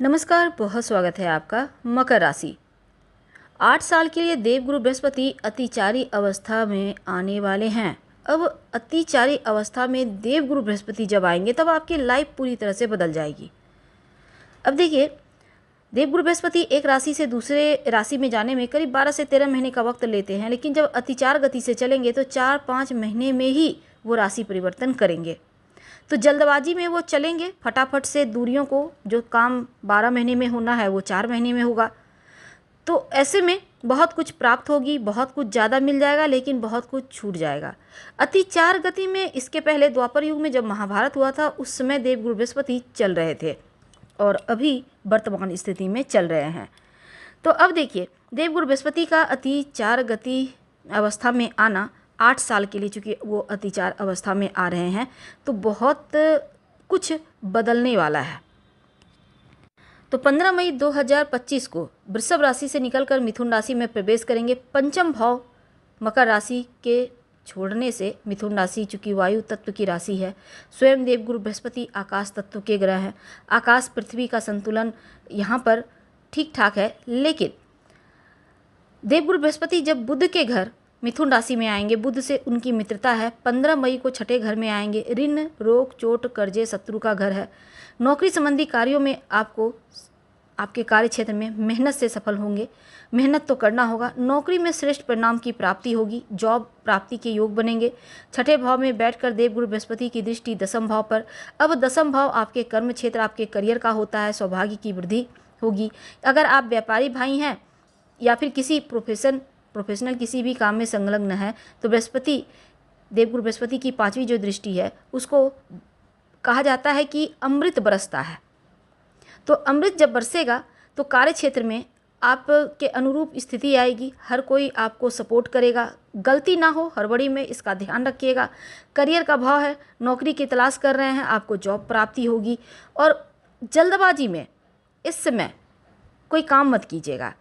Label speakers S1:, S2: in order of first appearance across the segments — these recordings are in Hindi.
S1: नमस्कार, बहुत स्वागत है आपका। मकर राशि 8 साल के लिए देवगुरु बृहस्पति अतिचारी अवस्था में आने वाले हैं। अब अतिचारी अवस्था में देवगुरु बृहस्पति जब आएंगे तब आपकी लाइफ पूरी तरह से बदल जाएगी। अब देखिए, देवगुरु बृहस्पति एक राशि से दूसरे राशि में जाने में करीब 12 से 13 महीने का वक्त लेते हैं, लेकिन जब अतिचार गति से चलेंगे तो 4-5 महीने में ही वो राशि परिवर्तन करेंगे। तो जल्दबाजी में वो चलेंगे, फटाफट से दूरियों को, जो काम 12 महीने में होना है वो 4 महीने में होगा। तो ऐसे में बहुत कुछ प्राप्त होगी, बहुत कुछ ज़्यादा मिल जाएगा, लेकिन बहुत कुछ छूट जाएगा। अतिचार गति में इसके पहले द्वापर युग में जब महाभारत हुआ था उस समय देवगुरु बृहस्पति चल रहे थे और अभी वर्तमान स्थिति में चल रहे हैं। तो अब देखिए, देवगुरु बृहस्पति का अतिचार गति अवस्था में आना 8 साल के लिए, चूँकि वो अतिचार अवस्था में आ रहे हैं, तो बहुत कुछ बदलने वाला है। तो 15 मई 2025 को वृषभ राशि से निकलकर मिथुन राशि में प्रवेश करेंगे। पंचम भाव मकर राशि के छोड़ने से मिथुन राशि, चूँकि वायु तत्व की राशि है, स्वयं देवगुरु बृहस्पति आकाश तत्व के ग्रह हैं। आकाश पृथ्वी का संतुलन यहाँ पर ठीक ठाक है, लेकिन देवगुरु बृहस्पति जब बुध के घर मिथुन राशि में आएंगे, बुध से उनकी मित्रता है, 15 मई को छठे घर में आएंगे। ऋण, रोग, चोट, कर्जे, शत्रु का घर है। नौकरी संबंधी कार्यों में आपको आपके कार्य क्षेत्र में मेहनत से सफल होंगे। मेहनत तो करना होगा। नौकरी में श्रेष्ठ परिणाम की प्राप्ति होगी। जॉब प्राप्ति के योग बनेंगे। छठे भाव में बैठकर देवगुरु बृहस्पति की दृष्टि दसम भाव पर। अब दसम भाव आपके कर्म क्षेत्र, आपके करियर का होता है। सौभाग्य की वृद्धि होगी। अगर आप व्यापारी भाई हैं या फिर किसी प्रोफेशनल किसी भी काम में संलग्न है तो बृहस्पति, देवगुरु बृहस्पति की 5वीं जो दृष्टि है उसको कहा जाता है कि अमृत बरसता है। तो अमृत जब बरसेगा तो कार्य क्षेत्र में आपके अनुरूप स्थिति आएगी। हर कोई आपको सपोर्ट करेगा। गलती ना हो हड़बड़ी में, इसका ध्यान रखिएगा। करियर का भाव है, नौकरी की तलाश कर रहे हैं, आपको जॉब प्राप्ति होगी। और जल्दबाजी में इस समय कोई काम मत कीजिएगा।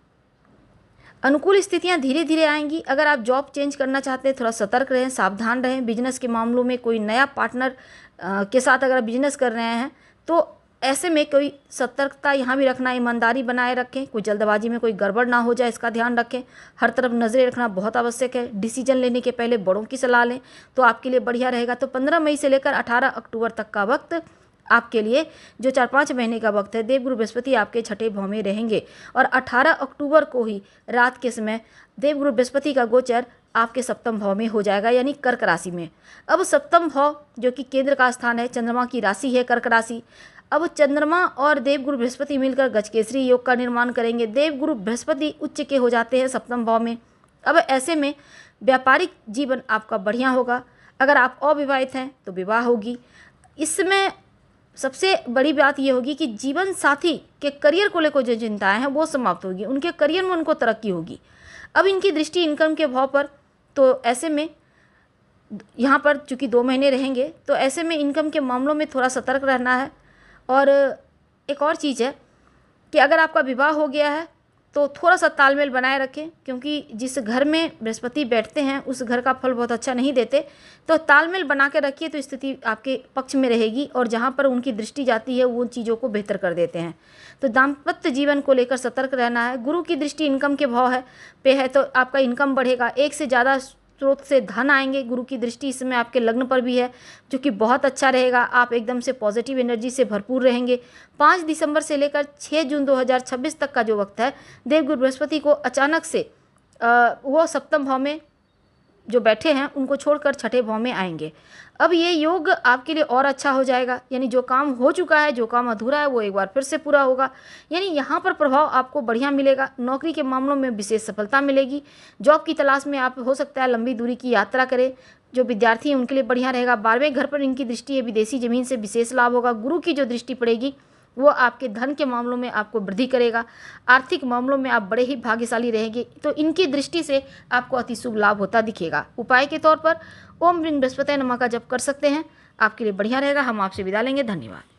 S1: अनुकूल स्थितियां धीरे धीरे आएंगी। अगर आप जॉब चेंज करना चाहते हैं, थोड़ा सतर्क रहें, सावधान रहें। बिजनेस के मामलों में कोई नया पार्टनर के साथ अगर बिजनेस कर रहे हैं तो ऐसे में कोई सतर्कता यहाँ भी रखना, ईमानदारी बनाए रखें। कोई जल्दबाजी में कोई गड़बड़ ना हो जाए, इसका ध्यान रखें। हर तरफ नज़रें रखना बहुत आवश्यक है। डिसीजन लेने के पहले बड़ों की सलाह लें तो आपके लिए बढ़िया रहेगा। तो 15 मई से लेकर 18 अक्टूबर तक का वक्त आपके लिए, जो 4-5 महीने का वक्त है, देवगुरु बृहस्पति आपके छठे भाव में रहेंगे। और 18 अक्टूबर को ही रात के समय देवगुरु बृहस्पति का गोचर आपके सप्तम भाव में हो जाएगा, यानी कर्क राशि में। अब सप्तम भाव जो कि केंद्र का स्थान है, चंद्रमा की राशि है कर्क राशि। अब चंद्रमा और देवगुरु बृहस्पति मिलकर गजकेसरी योग का निर्माण करेंगे। देवगुरु बृहस्पति उच्च के हो जाते हैं सप्तम भाव में। अब ऐसे में व्यापारिक जीवन आपका बढ़िया होगा। अगर आप अविवाहित हैं तो विवाह होगी। इसमें सबसे बड़ी बात यह होगी कि जीवन साथी के करियर को लेकर जो चिंताएं हैं वो समाप्त होगी। उनके करियर में उनको तरक्की होगी। अब इनकी दृष्टि इनकम के भाव पर, तो ऐसे में यहाँ पर चूँकि 2 महीने रहेंगे तो ऐसे में इनकम के मामलों में थोड़ा सतर्क रहना है। और एक और चीज़ है कि अगर आपका विवाह हो गया है तो थोड़ा सा तालमेल बनाए रखें, क्योंकि जिस घर में बृहस्पति बैठते हैं उस घर का फल बहुत अच्छा नहीं देते। तो तालमेल बना के रखिए तो स्थिति आपके पक्ष में रहेगी, और जहाँ पर उनकी दृष्टि जाती है वो चीज़ों को बेहतर कर देते हैं। तो दाम्पत्य जीवन को लेकर सतर्क रहना है। गुरु की दृष्टि इनकम के भाव पे है तो आपका इनकम बढ़ेगा। एक से ज़्यादा स्रोत से धन आएंगे। गुरु की दृष्टि इस समय आपके लग्न पर भी है, जो कि बहुत अच्छा रहेगा। आप एकदम से पॉजिटिव एनर्जी से भरपूर रहेंगे। 5 दिसंबर से लेकर 6 जून 2026 तक का जो वक्त है, देवगुरु बृहस्पति को अचानक से वो सप्तम भाव में जो बैठे हैं उनको छोड़कर छठे भाव में आएंगे। अब ये योग आपके लिए और अच्छा हो जाएगा, यानी जो काम हो चुका है, जो काम अधूरा है, वो एक बार फिर से पूरा होगा। यानी यहाँ पर प्रभाव आपको बढ़िया मिलेगा। नौकरी के मामलों में विशेष सफलता मिलेगी। जॉब की तलाश में आप हो सकता है लंबी दूरी की यात्रा करें। जो विद्यार्थी हैं उनके लिए बढ़िया रहेगा। 12वें घर पर इनकी दृष्टि है, विदेशी जमीन से विशेष लाभ होगा। गुरु की जो दृष्टि पड़ेगी वो आपके धन के मामलों में आपको वृद्धि करेगा। आर्थिक मामलों में आप बड़े ही भाग्यशाली रहेंगे। तो इनकी दृष्टि से आपको अति शुभ लाभ होता दिखेगा। उपाय के तौर पर ओम ह्रीं बृहस्पतये नमः का जप कर सकते हैं, आपके लिए बढ़िया रहेगा। हम आपसे विदा लेंगे। धन्यवाद।